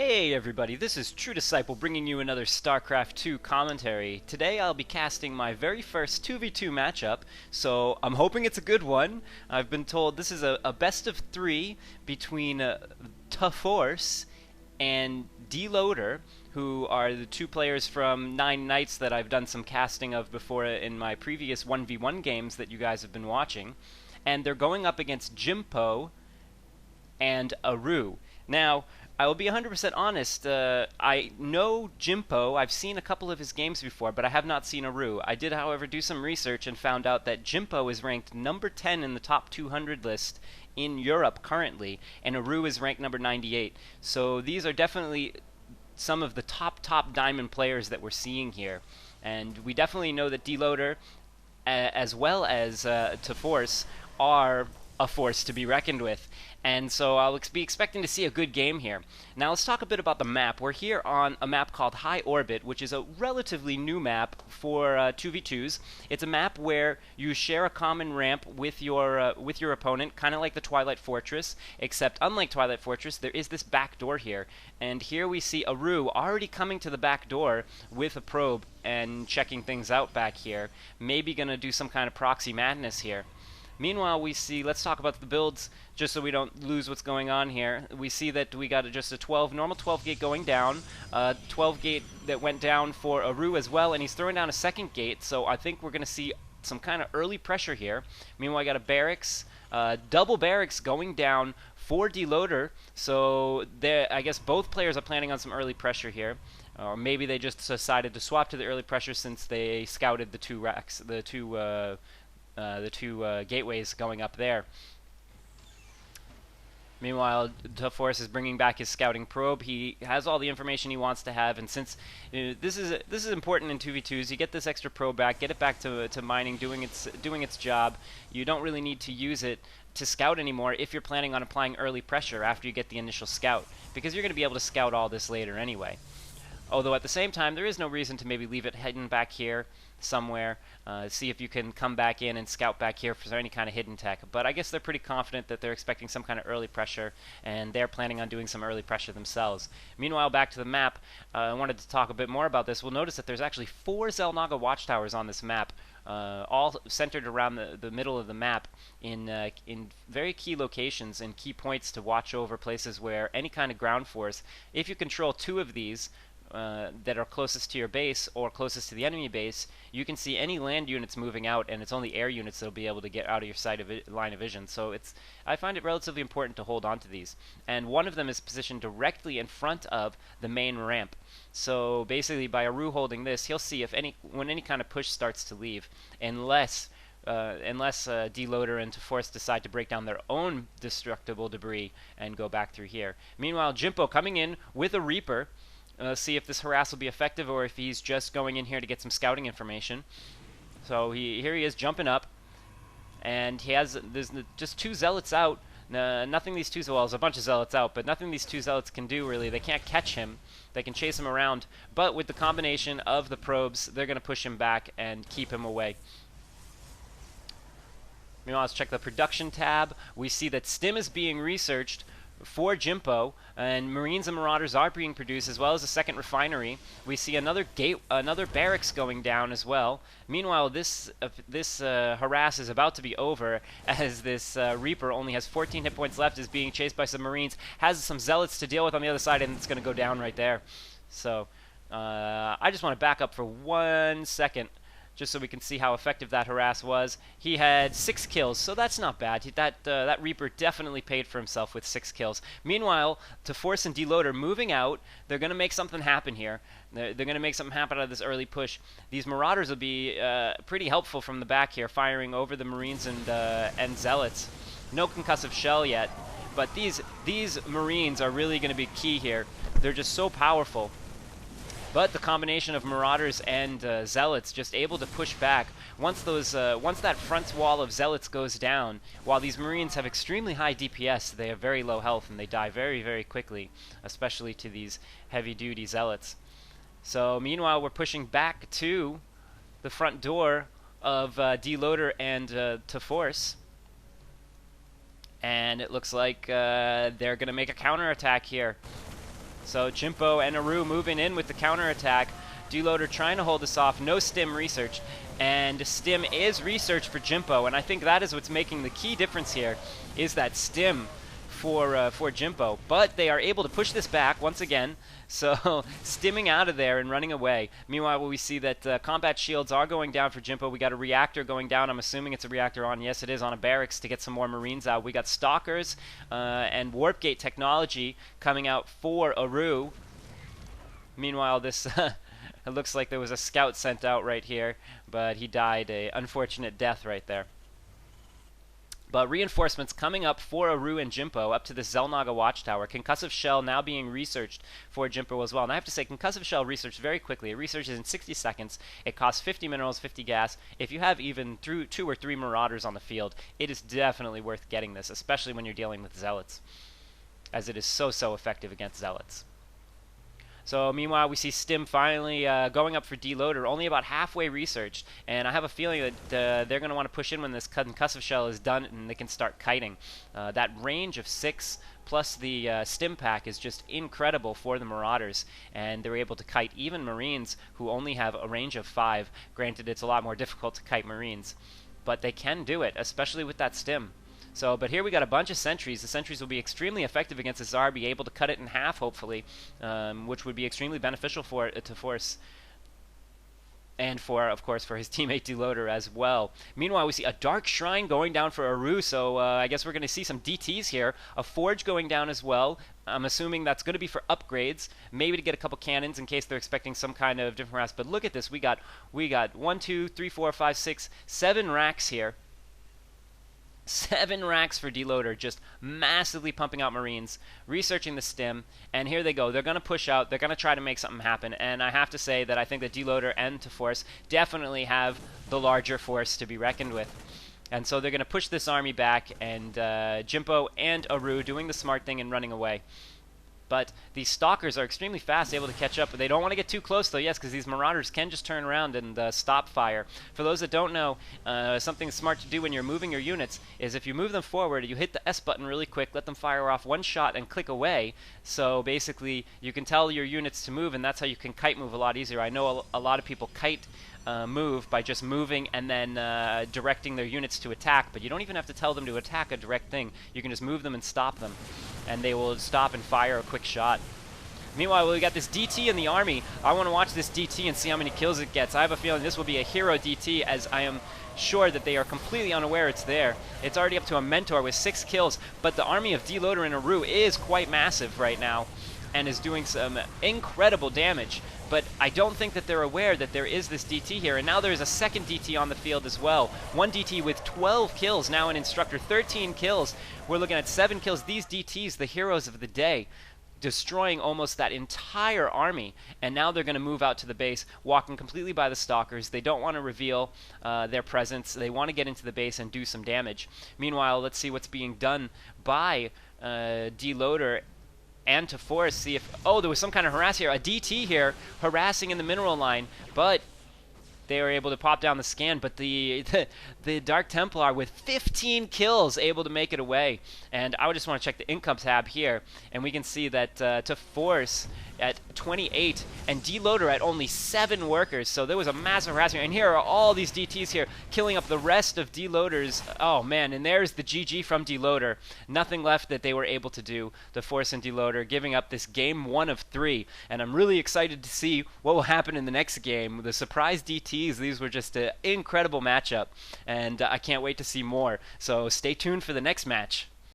Hey everybody, this is True Disciple bringing you another StarCraft 2 commentary. Today I'll be casting my very first 2v2 matchup, so I'm hoping it's a good one. I've been told this is a best of three between TehForce and DeLoAdEr, who are the two players from Nine Nights that I've done some casting of before in my previous 1v1 games that you guys have been watching. And they're going up against jimpo Arew. Now, I will be 100% honest. I know jimpo. I've seen a couple of his games before, but I have not seen Arew. I did, however, do some research and found out that jimpo is ranked number 10 in the top 200 list in Europe currently, and Arew is ranked number 98. So these are definitely some of the top diamond players that we're seeing here. And we definitely know that DeLoAdEr, as well as TehForce, are a force to be reckoned with. And so I'll be expecting to see a good game here. Now let's talk a bit about the map. We're here on a map called High Orbit, which is a relatively new map for 2v2s. It's a map where you share a common ramp with your opponent, kind of like the Twilight Fortress, except unlike Twilight Fortress, there is this back door here. And here we see Arew already coming to the back door with a probe and checking things out back here. Maybe gonna do some kind of proxy madness here. Meanwhile, we see, let's talk about the builds, just so we don't lose what's going on here. We see that we got just a normal 12 gate going down, 12 gate that went down for Arew as well, and he's throwing down a second gate, so I think we're going to see some kind of early pressure here. Meanwhile, I got a barracks, double barracks going down for DeLoAdEr, so I guess both players are planning on some early pressure here. Or maybe they just decided to swap to the early pressure since they scouted the two racks, the two gateways going up there. Meanwhile, TehForce is bringing back his scouting probe. He has all the information he wants to have, and since this is important in 2v2s, you get this extra probe back, get it back to mining, doing its job. You don't really need to use it to scout anymore if you're planning on applying early pressure after you get the initial scout, because you're going to be able to scout all this later anyway. Although at the same time, there is no reason to maybe leave it hidden back here somewhere. See if you can come back in and scout back here for any kind of hidden tech. But I guess they're pretty confident that they're expecting some kind of early pressure, and they're planning on doing some early pressure themselves. Meanwhile, back to the map, I wanted to talk a bit more about this. We'll notice that there's actually 4 Xel'Naga watchtowers on this map, all centered around the middle of the map in very key locations and key points to watch over places where any kind of ground force, if you control 2 of these, that are closest to your base or closest to the enemy base, you can see any land units moving out, and it's only air units that'll be able to get out of your line of vision. So I find it relatively important to hold on to these. And one of them is positioned directly in front of the main ramp. So basically, by Arew holding this, he'll see when any kind of push starts to leave, unless DeLoAdEr and TehForce decide to break down their own destructible debris and go back through here. Meanwhile, jimpo coming in with a Reaper. See if this harass will be effective or if he's just going in here to get some scouting information. So here he is jumping up, and there's just 2 zealots out. Nothing these two, well, there's a bunch of zealots out, but nothing these 2 zealots can do really. They can't catch him. They can chase him around, but with the combination of the probes, they're going to push him back and keep him away. Meanwhile, let's check the production tab. We see that Stim is being researched for jimpo, and Marines and Marauders are being produced, as well as a second refinery. We see another barracks going down as well. Meanwhile, this harass is about to be over, as this Reaper only has 14 hit points left, is being chased by some Marines, has some Zealots to deal with on the other side, and it's going to go down right there. So I just want to back up for 1 second, just so we can see how effective that harass was. He had 6 kills, so that's not bad. That Reaper definitely paid for himself with 6 kills. Meanwhile, TehForce and DeLoAdEr moving out. They're going to make something happen here. They're going to make something happen out of this early push. These Marauders will be pretty helpful from the back here, firing over the Marines and Zealots. No concussive shell yet, but these Marines are really going to be key here. They're just so powerful. But the combination of Marauders and Zealots just able to push back. Once that front wall of Zealots goes down, while these Marines have extremely high DPS, they have very low health and they die very, very quickly, especially to these heavy-duty Zealots. So meanwhile, we're pushing back to the front door of DeLoAdEr and TehForce. And it looks like they're going to make a counterattack here. So jimpo and Arew moving in with the counterattack. DeLoAdEr trying to hold this off. No stim research. And stim is research for jimpo, and I think that is what's making the key difference here, is that stim for jimpo. But they are able to push this back once again, so stimming out of there and running away. Meanwhile, we see that combat shields are going down for jimpo. We got a reactor going down. I'm assuming it's a reactor on. Yes, it is, on a barracks to get some more Marines out. We got stalkers and warp gate technology coming out for Arew. Meanwhile, this it looks like there was a scout sent out right here, but he died a unfortunate death right there. But reinforcements coming up for Arew and jimpo up to the Xel'Naga watchtower. Concussive shell now being researched for jimpo as well. And I have to say, concussive shell researched very quickly. It researches in 60 seconds. It costs 50 minerals, 50 gas. If you have even 2 or 3 marauders on the field, it is definitely worth getting this, especially when you're dealing with zealots, as it is so effective against zealots. So meanwhile, we see stim finally going up for DeLoAdEr, only about halfway researched, and I have a feeling that they're going to want to push in when this concussive shell is done and they can start kiting. That range of 6 plus the stim pack is just incredible for the Marauders, and they're able to kite even Marines who only have a range of 5. Granted, it's a lot more difficult to kite Marines, but they can do it, especially with that stim. So, but here we got a bunch of sentries. The sentries will be extremely effective against this ZAR, be able to cut it in half, hopefully, which would be extremely beneficial for TehForce, and for, of course, for his teammate DeLoAdEr as well. Meanwhile, we see a Dark Shrine going down for Arew, so I guess we're going to see some DTs here. A Forge going down as well. I'm assuming that's going to be for upgrades, maybe to get a couple cannons in case they're expecting some kind of different racks. But look at this. We got 1, 2, 3, 4, 5, 6, 7 racks here. 7 racks for DeLoAdEr, just massively pumping out Marines, researching the stim, and here they go. They're going to push out. They're going to try to make something happen, and I have to say that I think that DeLoAdEr and TehForce definitely have the larger force to be reckoned with. And so they're going to push this army back, and jimpo and Arew doing the smart thing and running away. But these stalkers are extremely fast, able to catch up. But they don't want to get too close, though, yes, because these marauders can just turn around and stop fire. For those that don't know, something smart to do when you're moving your units is if you move them forward, you hit the S button really quick, let them fire off one shot, and click away. So basically, you can tell your units to move, and that's how you can kite move a lot easier. I know a lot of people kite move by just moving and then directing their units to attack, but you don't even have to tell them to attack a direct thing. You can just move them and stop them, and they will stop and fire a quick shot. Meanwhile, we got this DT in the army. I want to watch this DT and see how many kills it gets. I have a feeling this will be a hero DT, as I am sure that they are completely unaware it's there. It's already up to a mentor with 6 kills, but the army of DeLoAdEr and Arew is quite massive right now and is doing some incredible damage. But I don't think that they're aware that there is this DT here. And now there's a second DT on the field as well. One DT with 12 kills, now an instructor, 13 kills. We're looking at 7 kills. These DTs, the heroes of the day, destroying almost that entire army. And now they're going to move out to the base, walking completely by the stalkers. They don't want to reveal their presence. They want to get into the base and do some damage. Meanwhile, let's see what's being done by DeLoAdEr and TehForce. See if, oh, there was some kind of harass here, a DT here harassing in the mineral line, but they were able to pop down the scan. But the Dark Templar with 15 kills able to make it away. And I would just want to check the income tab here, and we can see that TehForce at 28 and DeLoAdEr at only 7 workers. So there was a massive harassment. And here are all these DTs here killing up the rest of DeLoAdEr's. Oh man, and there's the GG from DeLoAdEr. Nothing left that they were able to do, TehForce and DeLoAdEr, giving up this game 1 of 3. And I'm really excited to see what will happen in the next game. The surprise DTs, these were just an incredible matchup, and I can't wait to see more. So stay tuned for the next match.